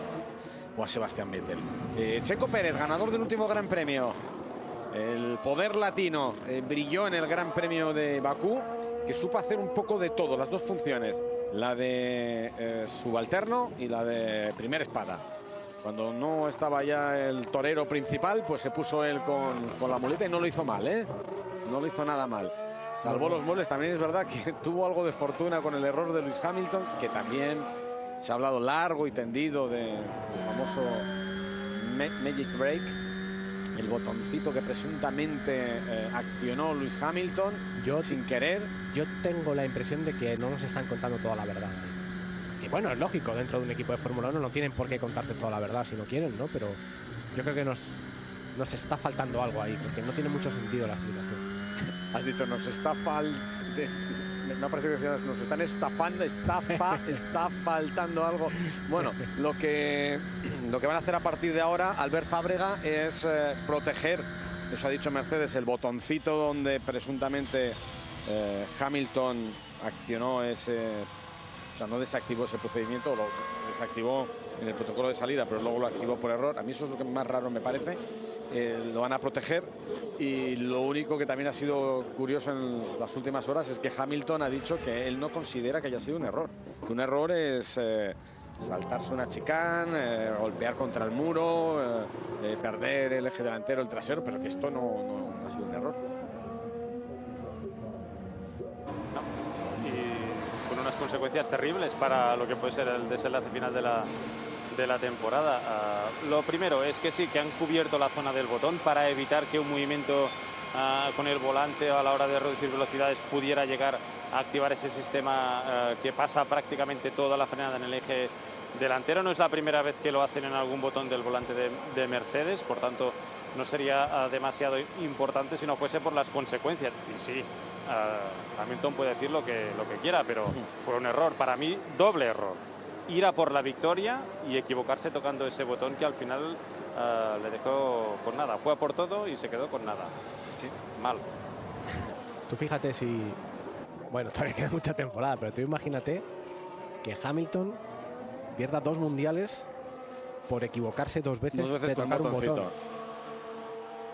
o a Sebastián Vettel. Checo Pérez, ganador del último Gran Premio. El poder latino brilló en el Gran Premio de Bakú, que supo hacer un poco de todo, las dos funciones, la de subalterno y la de primera espada. Cuando no estaba ya el torero principal, pues se puso él con la muleta y no lo hizo mal, ¿eh? No lo hizo nada mal. Salvó los muebles. También es verdad que tuvo algo de fortuna con el error de Lewis Hamilton, que también se ha hablado largo y tendido del famoso Magic Break, el botoncito que presuntamente accionó Lewis Hamilton sin querer. Yo tengo la impresión de que no nos están contando toda la verdad. Y bueno, es lógico, dentro de un equipo de Fórmula 1 no tienen por qué contarte toda la verdad si no quieren, ¿no? Pero yo creo que nos está faltando algo ahí, porque no tiene mucho sentido la explicación. Has dicho, nos está me ha parecido que decías, nos están estafando, está faltando algo. Bueno, lo que van a hacer a partir de ahora, Albert Fábrega, es proteger, eso ha dicho Mercedes, el botoncito donde presuntamente Hamilton accionó o sea, no desactivó ese procedimiento, lo desactivó en el protocolo de salida, pero luego lo activó por error. A mí eso es lo que más raro me parece. Lo van a proteger, y lo único que también ha sido curioso en las últimas horas es que Hamilton ha dicho que él no considera que haya sido un error, que un error es saltarse una chicane, golpear contra el muro, perder el eje delantero, el trasero, pero que esto no ha sido un error. Y con unas consecuencias terribles para lo que puede ser el desenlace final de la temporada. Lo primero es que sí, que han cubierto la zona del botón para evitar que un movimiento con el volante a la hora de reducir velocidades pudiera llegar a activar ese sistema que pasa prácticamente toda la frenada en el eje delantero. No es la primera vez que lo hacen en algún botón del volante de Mercedes, por tanto no sería demasiado importante si no fuese por las consecuencias. Y sí, Hamilton puede decir lo que quiera, pero fue un error, para mí doble error: ir a por la victoria y equivocarse tocando ese botón que al final le dejó con nada. Fue a por todo y se quedó con nada. Sí, mal. Tú fíjate si... Bueno, todavía queda mucha temporada, pero tú imagínate que Hamilton pierda 2 mundiales por equivocarse dos veces de tocar un botón.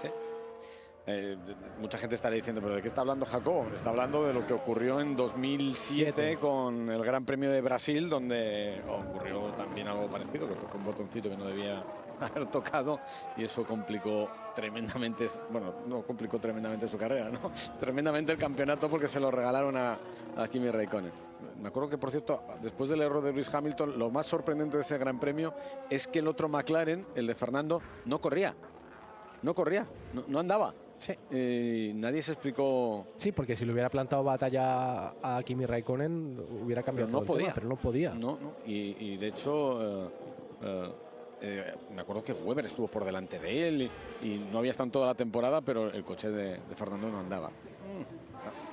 Sí. Mucha gente estará diciendo, ¿pero de qué está hablando Jacobo? Está hablando de lo que ocurrió en 2007 con el Gran Premio de Brasil, donde ocurrió también algo parecido, que tocó un botoncito que no debía haber tocado, y eso complicó tremendamente, bueno, no complicó tremendamente su carrera, ¿no? Tremendamente el campeonato, porque se lo regalaron a Kimi Räikkönen. Me acuerdo que, por cierto, después del error de Lewis Hamilton, lo más sorprendente de ese Gran Premio es que el otro McLaren, el de Fernando, no corría, no andaba. Sí. Nadie se explicó. Sí, porque si le hubiera plantado batalla a Kimi Räikkönen hubiera cambiado todo el tema, pero no podía. No. Y de hecho, me acuerdo que Webber estuvo por delante de él y no había estado en toda la temporada, pero el coche de Fernando no andaba.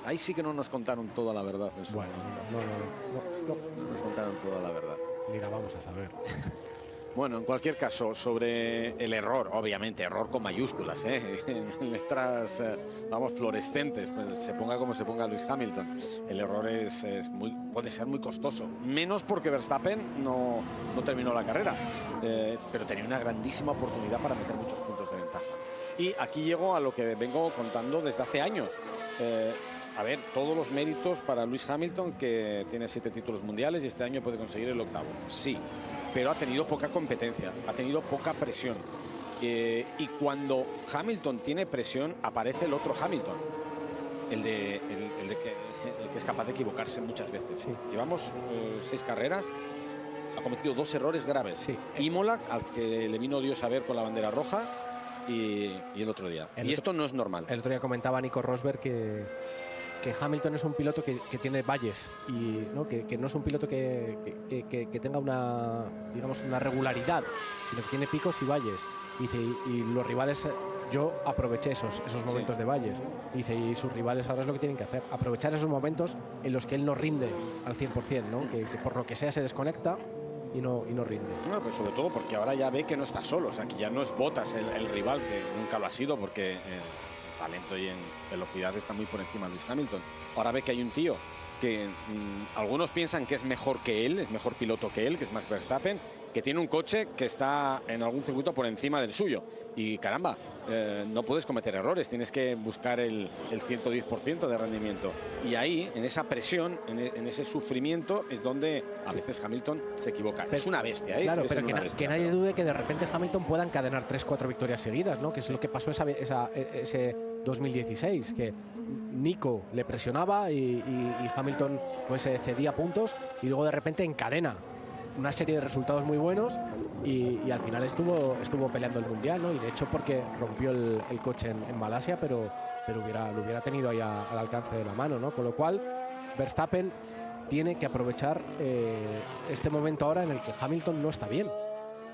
Ahí sí que no nos contaron toda la verdad. Bueno, no nos contaron toda la verdad. Ni la vamos a saber. Bueno, en cualquier caso, sobre el error, obviamente, error con mayúsculas, en letras, vamos, fluorescentes, pues se ponga como se ponga Lewis Hamilton. El error puede ser muy costoso, menos porque Verstappen no terminó la carrera, pero tenía una grandísima oportunidad para meter muchos puntos de ventaja. Y aquí llego a lo que vengo contando desde hace años. A ver, todos los méritos para Lewis Hamilton, que tiene 7 títulos mundiales y este año puede conseguir el 8º. Sí, pero ha tenido poca competencia, ha tenido poca presión. Y cuando Hamilton tiene presión, aparece el otro Hamilton, el que es capaz de equivocarse muchas veces. Sí. Llevamos 6 carreras, ha cometido 2 errores graves. Sí. Imola, al que le vino Dios a ver con la bandera roja, y el otro día. Esto no es normal. El otro día comentaba Nico Rosberg que Hamilton es un piloto que tiene valles y ¿no? Que no es un piloto que tenga una regularidad, sino que tiene picos y valles. Dice, y los rivales, yo aproveché esos momentos de valles. Dice, y sus rivales ahora es lo que tienen que hacer, aprovechar esos momentos en los que él no rinde al 100%, ¿no? Que por lo que sea se desconecta y no rinde. No, pues sobre todo porque ahora ya ve que no está solo, o sea, que ya no es Bottas el rival, que nunca lo ha sido, porque talento y en velocidad está muy por encima de Lewis Hamilton. Ahora ve que hay un tío que algunos piensan que es mejor que él, es mejor piloto que él, que es Max Verstappen, que tiene un coche que está en algún circuito por encima del suyo. Y caramba, no puedes cometer errores, tienes que buscar el 110% de rendimiento. Y ahí, en esa presión, en ese sufrimiento, es donde a veces Hamilton se equivoca. Pero, es una bestia, ¿eh? Claro, pero que nadie dude que de repente Hamilton pueda encadenar 3-4 victorias seguidas, ¿no? Que es lo que pasó ese 2016, que Nico le presionaba y Hamilton pues cedía puntos y luego de repente encadena una serie de resultados muy buenos y al final estuvo peleando el mundial, ¿no? Y de hecho porque rompió el coche en Malasia, pero lo hubiera tenido ahí al alcance de la mano, ¿no? Con lo cual Verstappen tiene que aprovechar este momento ahora en el que Hamilton no está bien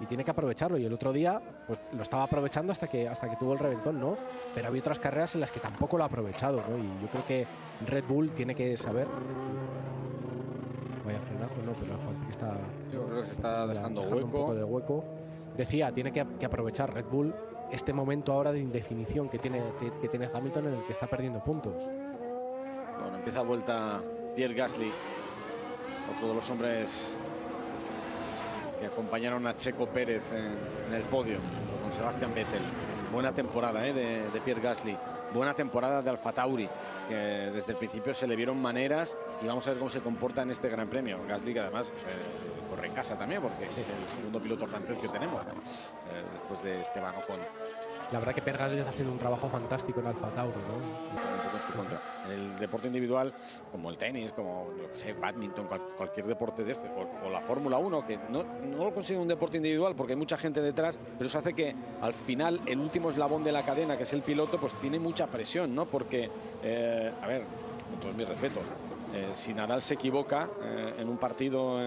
y tiene que aprovecharlo, y el otro día pues lo estaba aprovechando hasta que tuvo el reventón, ¿no? Pero había otras carreras en las que tampoco lo ha aprovechado, ¿no? Y yo creo que Red Bull tiene que saber. Vaya frenazo, no, pero parece que está. Yo creo que se está dejando hueco. Un poco de hueco. Decía, tiene que aprovechar Red Bull este momento ahora de indefinición que tiene Hamilton, en el que está perdiendo puntos. Bueno, empieza vuelta Pierre Gasly, otro de los hombres que acompañaron a Checo Pérez en el podio con Sebastian Vettel. Buena temporada de Pierre Gasly, buena temporada de Alfa Tauri, que desde el principio se le vieron maneras, y vamos a ver cómo se comporta en este Gran Premio. Gasly, que además corre en casa también, porque es el segundo piloto francés que tenemos después de Esteban Ocon. La verdad que Pierre Gasly está haciendo un trabajo fantástico en Alfa Tauri, ¿no? En el deporte individual, como el tenis, como badminton, cualquier deporte de este, o la Fórmula 1, que no lo consigue un deporte individual porque hay mucha gente detrás, pero eso hace que al final el último eslabón de la cadena, que es el piloto, pues tiene mucha presión, ¿no? Porque, a ver, con todos mis respetos, si Nadal se equivoca en un partido,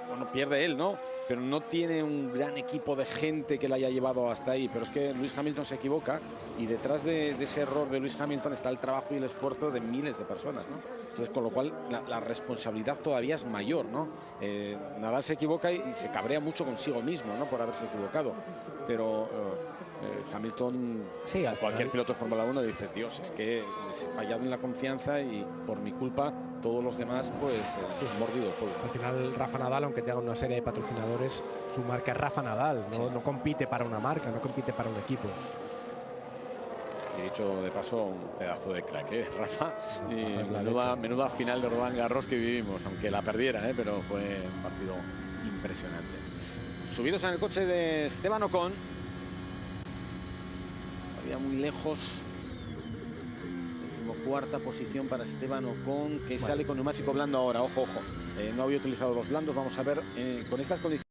bueno, pierde él, ¿no? Pero no tiene un gran equipo de gente que le haya llevado hasta ahí. Pero es que Lewis Hamilton se equivoca, y detrás de ese error de Lewis Hamilton está el trabajo y el esfuerzo de miles de personas, ¿no? Entonces, con lo cual la responsabilidad todavía es mayor, ¿no? Nadal se equivoca y se cabrea mucho consigo mismo, ¿no? Por haberse equivocado. Pero Hamilton, cualquier piloto de Fórmula 1 dice, Dios, es que he fallado en la confianza y por mi culpa todos los demás pues han mordido el polvo. Al final Rafa Nadal, aunque tenga una serie de patrocinadores, su marca es Rafa Nadal, ¿no? No compite para una marca, no compite para un equipo. Y dicho de paso, un pedazo de crack, Rafa. Y menuda final de Roland Garros que vivimos, aunque la perdiera, pero fue un partido impresionante. Subidos en el coche de Esteban Ocon, había muy lejos. 14ª posición para Esteban Ocon, que sale con neumático blando ahora. Ojo. No había utilizado los blandos. Vamos a ver con estas condiciones.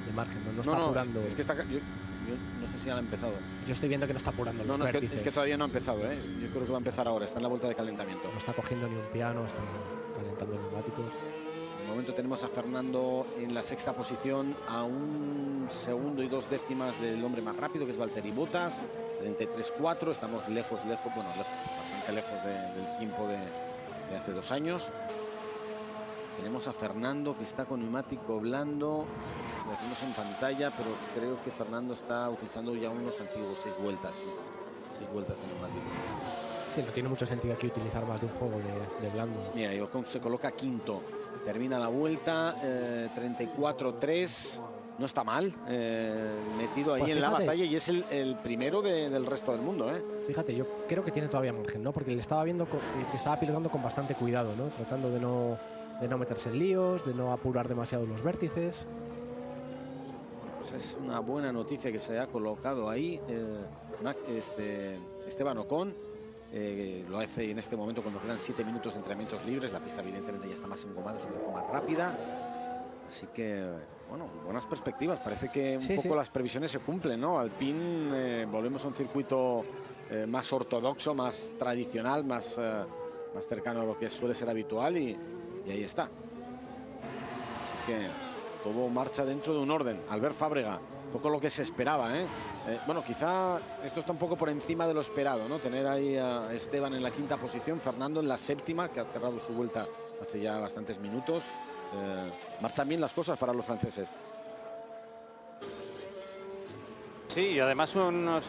De margen, no está apurando. Es que yo no sé si ya ha empezado. Yo estoy viendo que no está apurando. Es que todavía no ha empezado. Yo creo que va a empezar ahora. Está en la vuelta de calentamiento. No está cogiendo ni un piano, está calentando neumáticos. De momento tenemos a Fernando en la 6ª posición, a 1 segundo y 2 décimas del hombre más rápido, que es Valtteri Bottas. 33.4. Estamos lejos, bastante bastante lejos del tiempo de hace 2 años. Tenemos a Fernando, que está con neumático blando. Lo tenemos en pantalla, pero creo que Fernando está utilizando ya unos antiguos 6 vueltas. 6 vueltas de neumático. Sí, no tiene mucho sentido aquí utilizar más de un juego de blando. Mira, Ocon se coloca quinto. Termina la vuelta, 34-3. No está mal, metido ahí Pues en la fíjate. batalla, y es el primero del resto del mundo, ¿eh? Fíjate, yo creo que tiene todavía margen, ¿no? Porque le estaba viendo que estaba pilotando con bastante cuidado, ¿no? Tratando de no meterse en líos, de no apurar demasiado los vértices. Pues es una buena noticia que se haya colocado ahí Esteban Ocon. Lo hace en este momento cuando quedan 7 minutos de entrenamientos libres. La pista evidentemente ya está más engomada, es un poco más rápida. Así que, bueno, buenas perspectivas. Parece que un poco las previsiones se cumplen, ¿no? Alpine, volvemos a un circuito más ortodoxo, más tradicional, más cercano a lo que suele ser habitual, y ahí está. Así que todo marcha dentro de un orden. Albert Fábrega, un poco lo que se esperaba, ¿eh? Bueno, quizá esto está un poco por encima de lo esperado, ¿no? Tener ahí a Esteban en la 5ª posición, Fernando en la 7ª, que ha cerrado su vuelta hace ya bastantes minutos. Marchan bien las cosas para los franceses. Sí, y además unos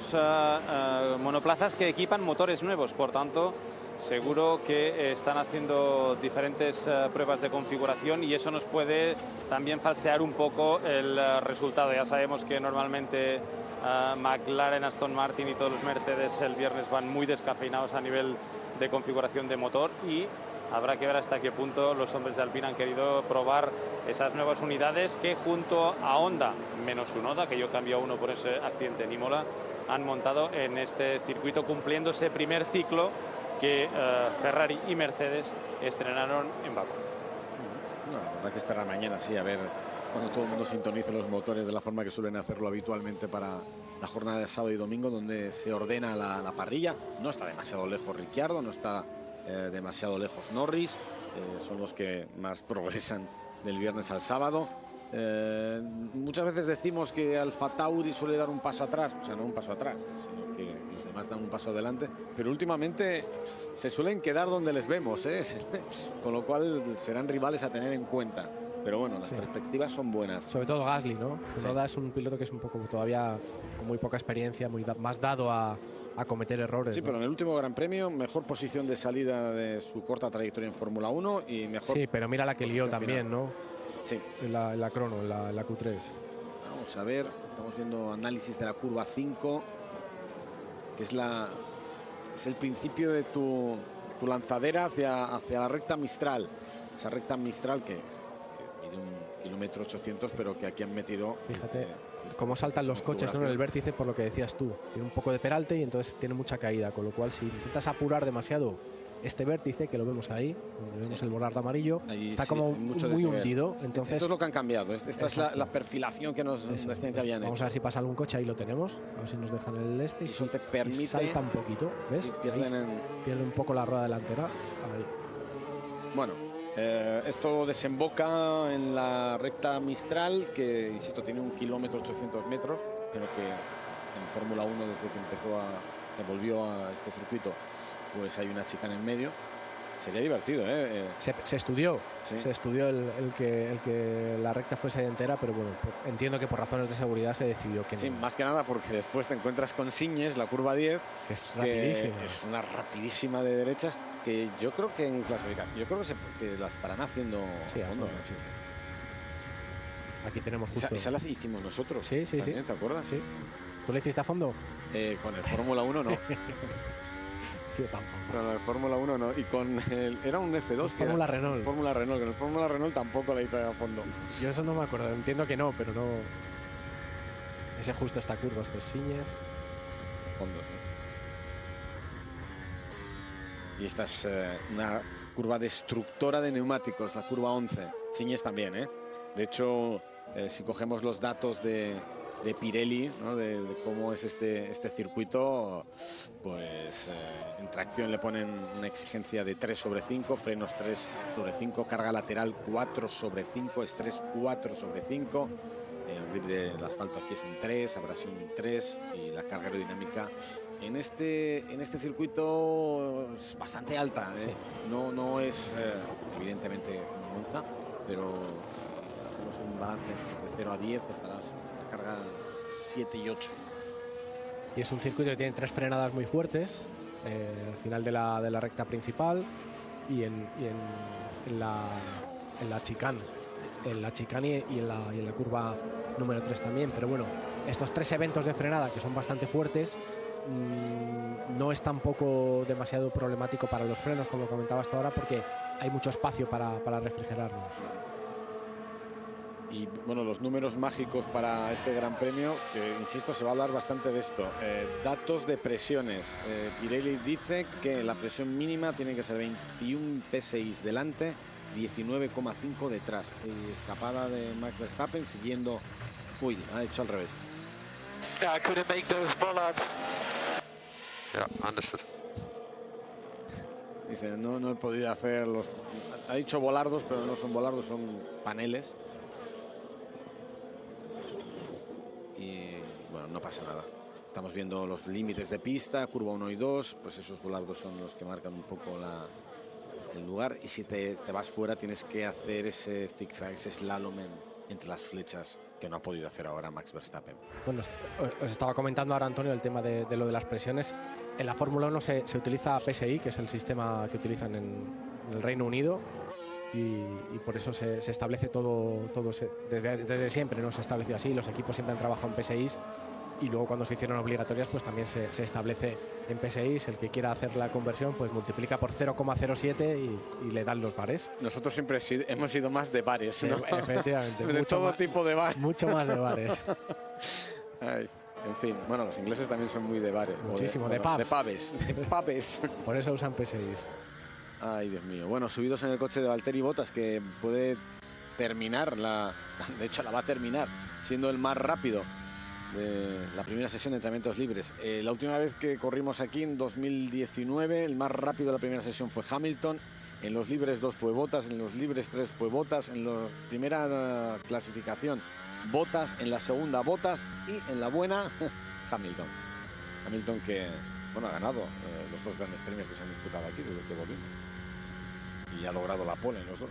monoplazas que equipan motores nuevos, por tanto, seguro que están haciendo diferentes pruebas de configuración, y eso nos puede también falsear un poco el resultado. Ya sabemos que normalmente McLaren, Aston Martin y todos los Mercedes el viernes van muy descafeinados a nivel de configuración de motor, y habrá que ver hasta qué punto los hombres de Alpine han querido probar esas nuevas unidades que, junto a Honda, menos su Noda, que yo cambié a uno por ese accidente en Imola, han montado en este circuito, cumpliendo ese primer ciclo que Ferrari y Mercedes estrenaron en Bakú. No, habrá que esperar mañana, sí, a ver cuando todo el mundo sintonice los motores de la forma que suelen hacerlo habitualmente para la jornada de sábado y domingo, donde se ordena la parrilla. No está demasiado lejos Ricciardo, no está demasiado lejos Norris, son los que más progresan del viernes al sábado. Muchas veces decimos que Alfa Tauri suele dar un paso atrás, o sea, no un paso atrás, sino que los demás dan un paso adelante, pero últimamente se suelen quedar donde les vemos, ¿eh? Con lo cual serán rivales a tener en cuenta. Pero bueno, las perspectivas son buenas. Sobre todo Gasly, ¿no? Sí. Noda es un piloto que es un poco todavía con muy poca experiencia, más dado a cometer errores. Sí, ¿no? pero en el último Gran Premio, mejor posición de salida de su corta trayectoria en Fórmula 1 y mejor. Sí, pero mira la que lió también, final. ¿no? Sí. En la crono, en la Q3. Vamos a ver, estamos viendo análisis de la curva 5, que es el principio de tu lanzadera hacia la recta Mistral. Esa recta Mistral que mide 1,8 km, pero que aquí han metido. Fíjate cómo saltan los coches, ¿no? En el vértice, por lo que decías tú. Tiene un poco de peralte y entonces tiene mucha caída, con lo cual si intentas apurar demasiado este vértice, que lo vemos ahí, donde vemos el borde amarillo, ahí está sí, como mucho muy desnivel. hundido. Entonces, Esto es lo que han cambiado. Esta es la perfilación que nos eso, decían que habían vamos hecho. a ver si pasa algún coche, ahí lo tenemos, a ver si nos dejan el este y Eso si te permite. y salta un poquito, ¿ves? Sí, Ahí pierde un poco la rueda delantera. Ahí. Bueno, esto desemboca en la recta Mistral, que, insisto, tiene 1,8 km, pero que en Fórmula 1, desde que volvió a este circuito, pues hay una chica en el medio. Sería divertido, ¿eh? Se estudió, Sí. se estudió el que la recta fuese entera, pero bueno, entiendo que por razones de seguridad se decidió que Sí, no, más que nada porque después te encuentras con Signes, la curva 10, que es que rapidísimo. es una rapidísima de derechas, que yo creo que en clasificación, yo creo que la estarán haciendo Sí, a fondo. sí. Aquí tenemos justo. Esa la hicimos nosotros. Sí, sí, también, sí. ¿te acuerdas? Sí. ¿Tú le hiciste a fondo? Con el Fórmula 1 no. Yo tampoco. Con el Fórmula 1 no. Y con era un F2. Fórmula Renault. Fórmula Renault. Con el Fórmula Renault tampoco la hice a fondo. Yo eso no me acuerdo. Entiendo que no, pero no. Ese justo esta curva, estos Signes. Fondo, sí. Y esta es una curva destructora de neumáticos, la curva 11. Signes también, ¿eh? De hecho, si cogemos los datos de Pirelli, ¿no? de cómo es este circuito, pues en tracción le ponen una exigencia de 3/5, frenos 3/5, carga lateral 4/5, estrés 4/5, el grip del asfalto aquí es un 3, abrasión un 3 y la carga aerodinámica en este circuito es bastante alta. Sí. No es evidentemente Monza, pero tenemos un balance de 0 a 10, estarás la carga 7 y 8. Y es un circuito que tiene 3 frenadas muy fuertes al final de la recta principal y en la chicane. En la chicane y en la curva número 3 también. Pero bueno, estos 3 eventos de frenada que son bastante fuertes no es tampoco demasiado problemático para los frenos, como comentaba hasta ahora, porque hay mucho espacio para refrigerarlos. Y bueno, los números mágicos para este Gran Premio, que insisto, se va a hablar bastante de esto. Datos de presiones. Pirelli dice que la presión mínima tiene que ser 21 PSI delante, 19,5 detrás. Escapada de Max Verstappen siguiendo... Uy, ha hecho al revés. I couldn't make those bollards. Yeah, understood. Dice, no he podido hacer los... Ha dicho volardos, pero no son volardos, son paneles. Y bueno, no pasa nada. Estamos viendo los límites de pista, curva 1 y 2, pues esos volardos son los que marcan un poco el lugar. Y si te vas fuera tienes que hacer ese zigzag, ese slalom entre las flechas, que no ha podido hacer ahora Max Verstappen. Bueno, os estaba comentando ahora, Antonio, el tema de lo de las presiones. En la Fórmula 1 se utiliza PSI, que es el sistema que utilizan en el Reino Unido, y por eso se establece todo desde siempre, ¿no? Se estableció así, los equipos siempre han trabajado en PSIs, y luego cuando se hicieron obligatorias pues también se establece en PSIs. El que quiera hacer la conversión pues multiplica por 0,07 y le dan los bares. Nosotros siempre hemos sido más de bares, ¿no? Efectivamente. De todo más, tipo de bares. Mucho más de bares. Ay, en fin, bueno, los ingleses también son muy de bares. Muchísimo, de pubs. De pubs. Por eso usan PSIs. Ay, Dios mío. Bueno, subidos en el coche de Valtteri Bottas, que puede terminar, de hecho la va a terminar, siendo el más rápido de la primera sesión de entrenamientos libres. La última vez que corrimos aquí, en 2019, el más rápido de la primera sesión fue Hamilton. En los libres 2 fue Bottas, en los libres 3 fue Bottas, en la primera clasificación Bottas, en la segunda Bottas y en la buena Hamilton. Hamilton que, bueno, ha ganado los 2 grandes premios que se han disputado aquí desde que volvimos. Y ha logrado la pole en los 2.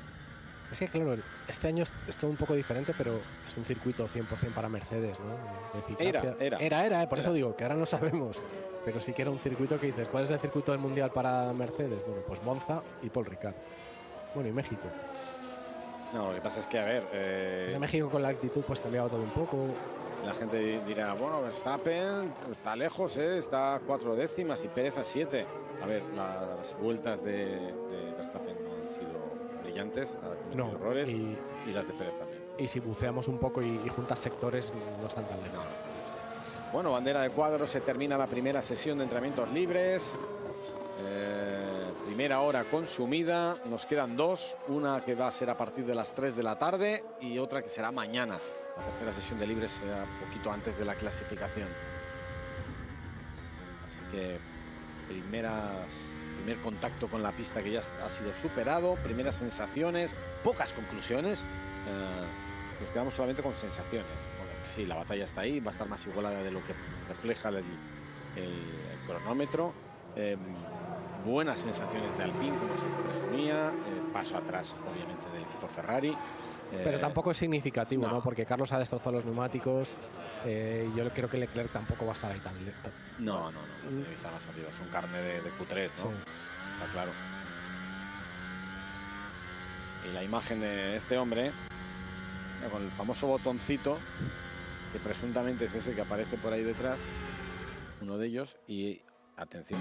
Es que claro, este año es todo un poco diferente, pero es un circuito 100% para Mercedes, ¿no? De eficacia. Era, por eso digo, que ahora no sabemos. Pero sí que era un circuito que dices, ¿cuál es el circuito del Mundial para Mercedes? Bueno, pues Monza y Paul Ricard. Bueno, y México. No, lo que pasa es que, a ver... Pues en México con la altitud pues cambiaba todo un poco. La gente dirá, bueno, Verstappen está lejos, está a 4 décimas y Pérez a 7. A ver, las vueltas de Verstappen no han sido brillantes, ha cometido errores, y las de Pérez también. Y si buceamos un poco y juntas sectores, no están tan lejos. No. Bueno, bandera de cuadros, se termina la primera sesión de entrenamientos libres. Primera hora consumida, nos quedan 2, una que va a ser a partir de las 3 de la tarde y otra que será mañana. La tercera sesión de libres será un poquito antes de la clasificación. Así que primer contacto con la pista que ya ha sido superado, primeras sensaciones, pocas conclusiones. Nos quedamos solamente con sensaciones. Sí, la batalla está ahí, va a estar más igualada de lo que refleja el cronómetro. Buenas sensaciones de Alpine, como se presumía. Paso atrás, obviamente, del equipo Ferrari. Pero tampoco es significativo, no. ¿no? Porque Carlos ha destrozado los neumáticos. Yo creo que Leclerc tampoco va a estar ahí tan lento. No. Está más arriba. Es un carne de Q3, ¿no? Sí. Está claro. Y la imagen de este hombre, con el famoso botoncito, que presuntamente es ese que aparece por ahí detrás, uno de ellos, y atención,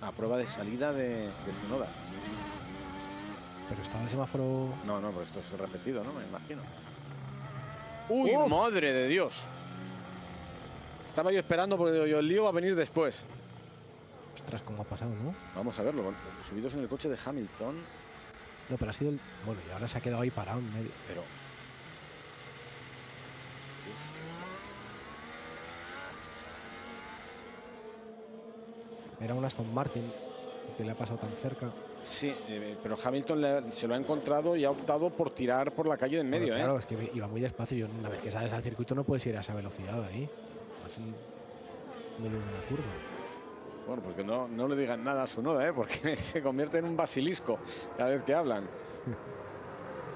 a prueba de salida de Tsunoda. Pero estaba el semáforo... No, pues esto es repetido, ¿no? Me imagino. ¡Uy, ¡uf! Madre de Dios! Estaba yo esperando porque el lío va a venir después. Ostras, ¿cómo ha pasado, no? Vamos a verlo, subidos en el coche de Hamilton. No, pero ha sido el... Bueno, y ahora se ha quedado ahí parado en medio. Pero... Era un Aston Martin que le ha pasado tan cerca. Sí, pero Hamilton se lo ha encontrado y ha optado por tirar por la calle de en medio. Claro, es que iba muy despacio. Una vez que sales al circuito no puedes ir a esa velocidad ahí. Así... medio de una curva. Bueno, pues que no le digan nada a Tsunoda, porque se convierte en un basilisco cada vez que hablan.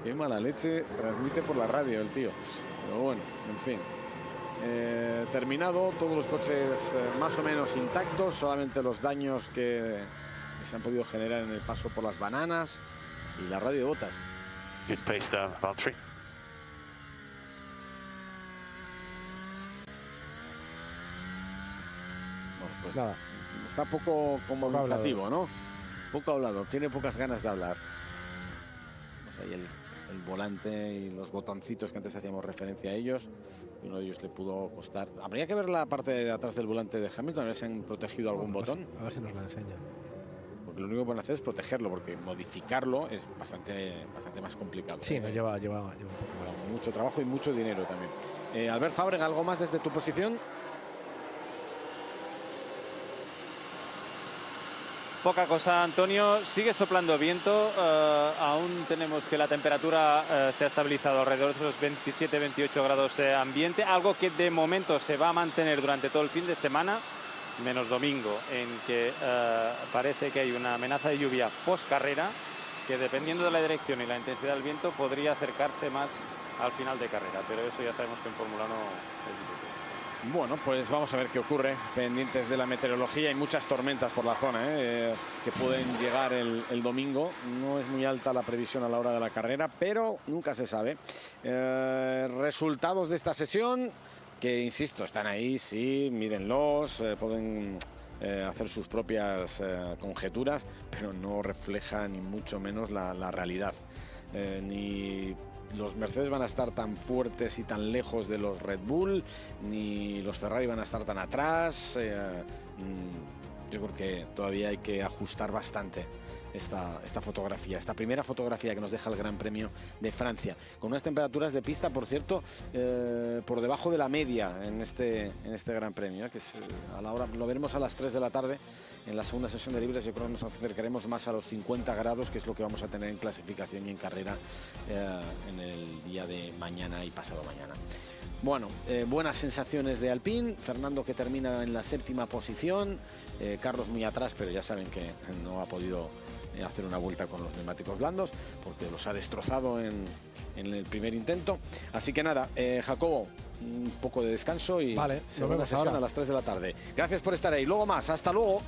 Qué mala leche transmite por la radio el tío. Pero bueno, en fin. Terminado, todos los coches más o menos intactos, solamente los daños que se han podido generar en el paso por las bananas y la radio de botas. Good pace there, Valtteri. Bueno, pues Nada. está poco comunicativo, ¿no? Poco hablado, tiene pocas ganas de hablar. Pues ahí el volante y los botoncitos que antes hacíamos referencia a ellos. Y uno de ellos le pudo costar. Habría que ver la parte de atrás del volante de Hamilton, a ver si han protegido algún botón. A ver si nos la enseña. Porque lo único que pueden hacer es protegerlo, porque modificarlo es bastante más complicado. Sí, no lleva un poco más. Mucho trabajo y mucho dinero también. Albert Fábrega, ¿algo más desde tu posición? Poca cosa, Antonio. Sigue soplando viento. Aún tenemos que la temperatura se ha estabilizado alrededor de los 27-28 grados de ambiente. Algo que de momento se va a mantener durante todo el fin de semana, menos domingo, en que parece que hay una amenaza de lluvia post carrera, que dependiendo de la dirección y la intensidad del viento podría acercarse más al final de carrera. Pero eso ya sabemos que en Fórmula 1 es difícil. Bueno, pues vamos a ver qué ocurre, pendientes de la meteorología. Hay muchas tormentas por la zona que pueden llegar el domingo. No es muy alta la previsión a la hora de la carrera, pero nunca se sabe. Resultados de esta sesión, que insisto, están ahí, sí, mírenlos, pueden hacer sus propias conjeturas, pero no refleja ni mucho menos la realidad. Ni los Mercedes van a estar tan fuertes y tan lejos de los Red Bull, ni los Ferrari van a estar tan atrás. Yo creo que todavía hay que ajustar bastante esta fotografía, esta primera fotografía que nos deja el Gran Premio de Francia, con unas temperaturas de pista, por cierto, por debajo de la media en este Gran Premio, que es, a la hora, lo veremos a las 3 de la tarde en la segunda sesión de libres. Yo creo que nos acercaremos más a los 50 grados, que es lo que vamos a tener en clasificación y en carrera en el día de mañana y pasado mañana. Bueno, buenas sensaciones de Alpine. Fernando, que termina en la 7ª posición, Carlos muy atrás, pero ya saben que no ha podido hacer una vuelta con los neumáticos blandos porque los ha destrozado en el primer intento. Así que nada, Jacobo, un poco de descanso y segunda sesión a las 3 de la tarde. Gracias por estar ahí. Luego más, hasta luego.